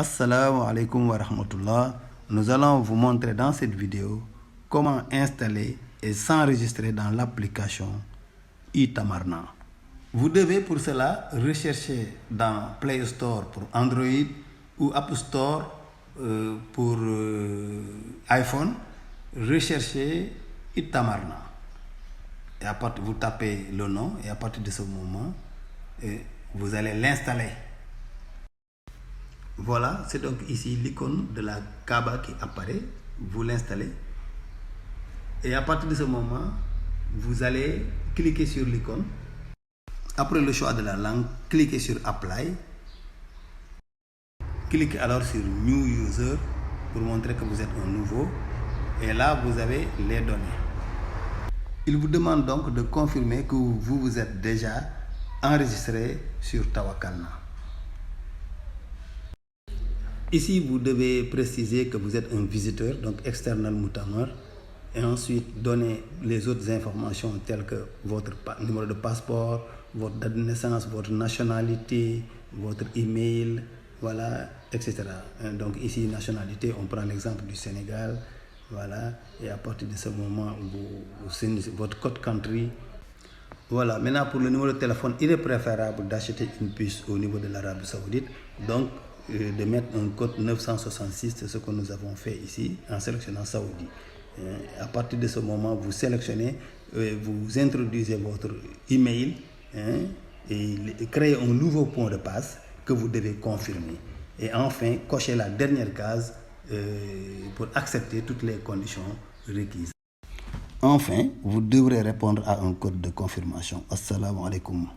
Assalamu alaikum wa rahmatullah. Nous allons vous montrer dans cette vidéo comment installer et s'enregistrer dans l'application iTamarna. Vous devez pour cela rechercher dans Play Store pour Android ou App Store pour iPhone. Recherchez iTamarna. Et à partir, vous tapez le nom et à partir de ce moment, vous allez l'installer. Voilà, c'est donc ici l'icône de la Kaaba qui apparaît. Vous l'installez. Et à partir de ce moment, vous allez cliquer sur l'icône. Après le choix de la langue, cliquez sur Apply. Cliquez alors sur New User pour montrer que vous êtes un nouveau. Et là, vous avez les données. Il vous demande donc de confirmer que vous êtes déjà enregistré sur Tawakkalna. Ici, vous devez préciser que vous êtes un visiteur, donc external Moutamar, et ensuite donner les autres informations telles que votre numéro de passeport, votre date de naissance, votre nationalité, votre email, voilà, etc. Donc ici, nationalité, on prend l'exemple du Sénégal, voilà, et à partir de ce moment, vous signez votre code country. Voilà, maintenant pour le numéro de téléphone, il est préférable d'acheter une puce au niveau de l'Arabie Saoudite, donc de mettre un code 966, c'est ce que nous avons fait ici en sélectionnant Saoudi. À partir de ce moment, vous sélectionnez, vous introduisez votre email et créez un nouveau point de passe que vous devez confirmer. Et enfin, cochez la dernière case pour accepter toutes les conditions requises. Enfin, vous devrez répondre à un code de confirmation. Assalamu alaikum.